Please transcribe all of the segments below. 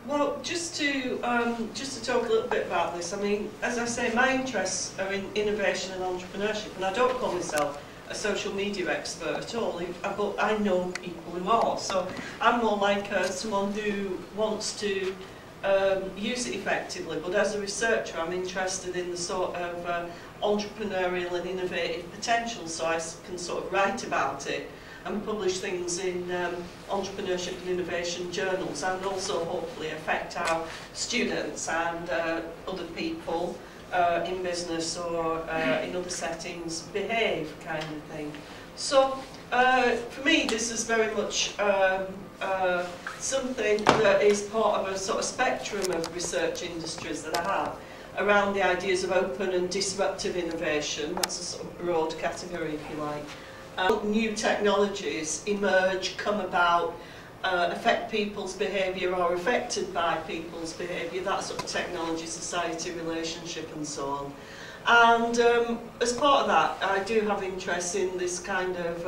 Well, just to talk a little bit about this. I mean, as I say, my interests are in innovation and entrepreneurship, and I don't call myself a social media expert at all, but I know people who are. So I'm more like someone who wants to use it effectively. But as a researcher, I'm interested in the sort of entrepreneurial and innovative potential, so I can sort of write about it and publish things in entrepreneurship and innovation journals, and also hopefully affect how students and other people in business or in other settings behave, kind of thing. So for me, this is very much something that is part of a sort of spectrum of research industries that I have around the ideas of open and disruptive innovation. That's a sort of broad category, if you like. New technologies emerge, come about, affect people's behaviour or affected by people's behaviour, that sort of technology, society, relationship and so on. And as part of that, I do have interest in this kind of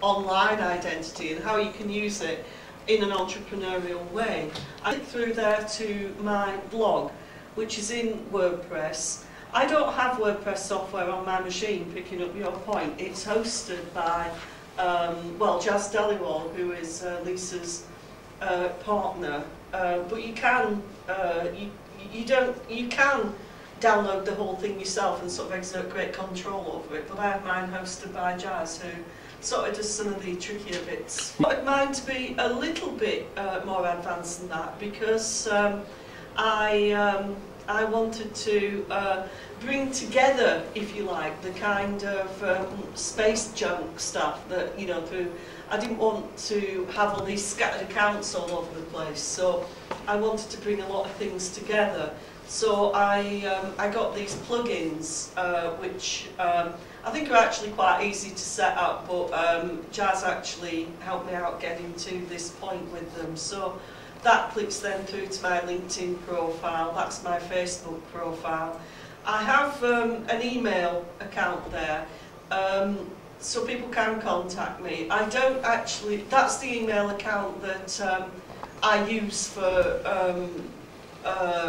online identity and how you can use it in an entrepreneurial way. I went through there to my blog, which is in WordPress. I don't have WordPress software on my machine, picking up your point. It's hosted by, well, Jazz Dhaliwal, who is Lisa's partner. But you can, you can download the whole thing yourself and sort of exert great control over it. But I have mine hosted by Jazz, who sort of does some of the trickier bits. I want mine to be a little bit more advanced than that, because I wanted to bring together, if you like, the kind of space junk stuff that, you know, I didn't want to have all these scattered accounts all over the place, so I wanted to bring a lot of things together. So I got these plugins, which I think are actually quite easy to set up, but Jazz actually helped me out getting to this point with them. So that clicks then through to my LinkedIn profile, that's my Facebook profile. I have an email account there, so people can contact me. I don't actually, that's the email account that I use for,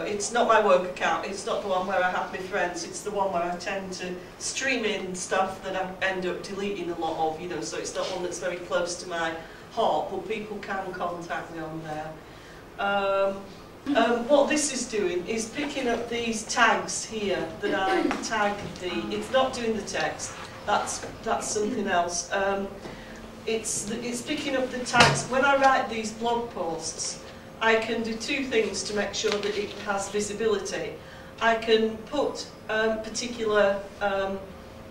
it's not my work account, it's not the one where I have my friends, it's the one where I tend to stream in stuff that I end up deleting a lot of, you know, so it's not one that's very close to my heart, but people can contact me on there. What this is doing is picking up these tags here that I tagged it's not doing the text, that's something else. It's picking up the tags. When I write these blog posts, I can do two things to make sure that it has visibility. I can put particular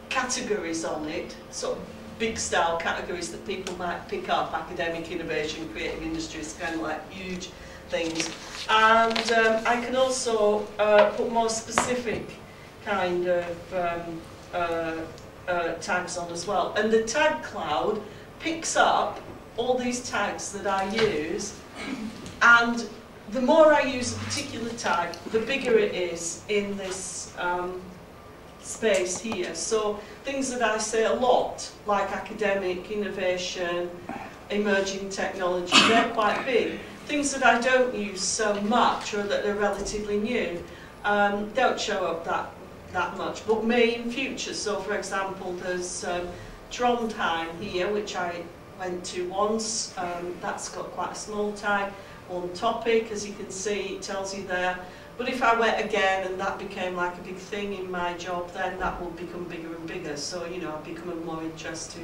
categories on it, sort of big style categories that people might pick up, academic, innovation, creative industries, kind of like huge things. And I can also put more specific kind of tags on as well. And the tag cloud picks up all these tags that I use, and the more I use a particular tag, the bigger it is in this space here. So things that I say a lot, like academic, innovation, emerging technology, they're quite big. Things that I don't use so much, or that are relatively new, don't show up that much, but may in future. So for example, there's Trondheim here, which I went to once. That's got quite a small tag. One topic, as you can see, it tells you there. But if I went again and that became like a big thing in my job, then that will become bigger and bigger. So, you know, I'll become of more interest to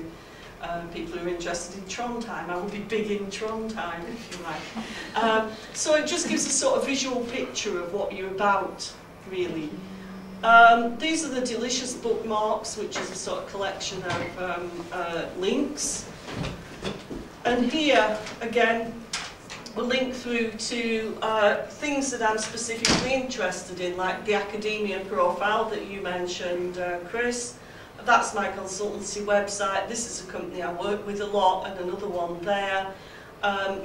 people who are interested in Trondheim. I will be big in Trondheim, if you like. So it just gives a sort of visual picture of what you're about, really. These are the delicious bookmarks, which is a sort of collection of links. And here, again, we'll link through to things that I'm specifically interested in, like the academia profile that you mentioned, Chris. That's my consultancy website. This is a company I work with a lot, and another one there.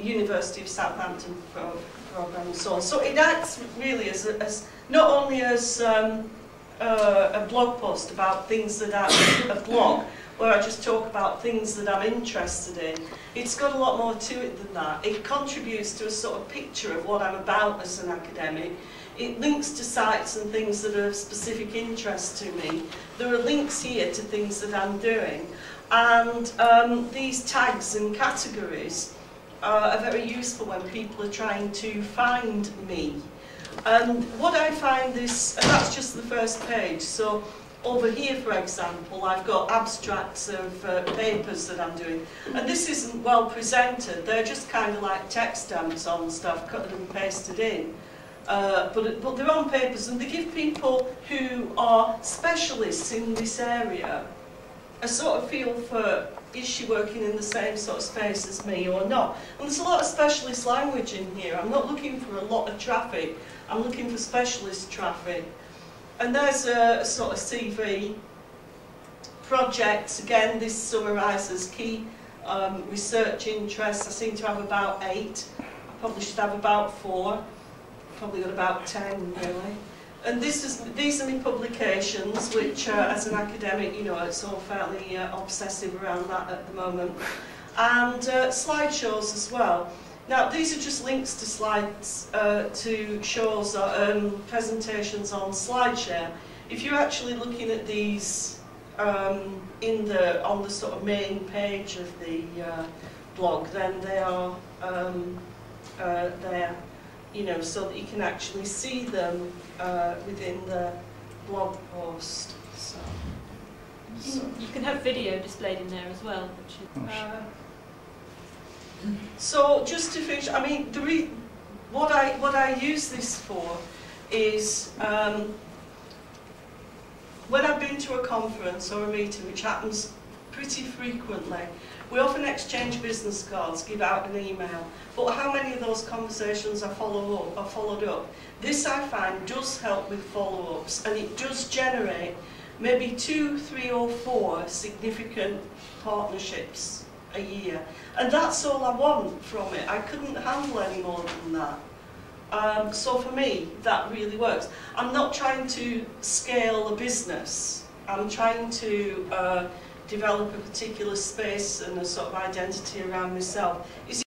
University of Southampton program and so on. So it acts really as not only as a blog post about things that are a blog, where I just talk about things that I'm interested in. It's got a lot more to it than that. It contributes to a sort of picture of what I'm about as an academic. It links to sites and things that are of specific interest to me. There are links here to things that I'm doing. And these tags and categories are very useful when people are trying to find me. And what I find is, and that's just the first page, so over here, for example, I've got abstracts of papers that I'm doing. And this isn't well presented, they're just kind of like text stamps on stuff, cut and pasted in. But they're on papers, and they give people who are specialists in this area a sort of feel for, is she working in the same sort of space as me or not? And there's a lot of specialist language in here. I'm not looking for a lot of traffic, I'm looking for specialist traffic. And there's a sort of CV projects. Again, this summarises key research interests. I seem to have about 8. I probably should have about 4. Probably got about 10, really. And these are my publications, which as an academic, you know, it's all fairly obsessive around that at the moment. And slideshows as well. Now, these are just links to slides, to shows, presentations on SlideShare. If you're actually looking at these on the sort of main page of the blog, then they are there, you know, so that you can actually see them within the blog post. You can have video displayed in there as well. So just to finish, I mean, what I use this for is when I've been to a conference or a meeting, which happens pretty frequently, we often exchange business cards, give out an email, but how many of those conversations are followed up? This, I find, does help with follow-ups, and it does generate maybe 2, 3 or 4 significant partnerships a year. And that's all I want from it. I couldn't handle any more than that. So for me, that really works. I'm not trying to scale a business. I'm trying to develop a particular space and a sort of identity around myself. It's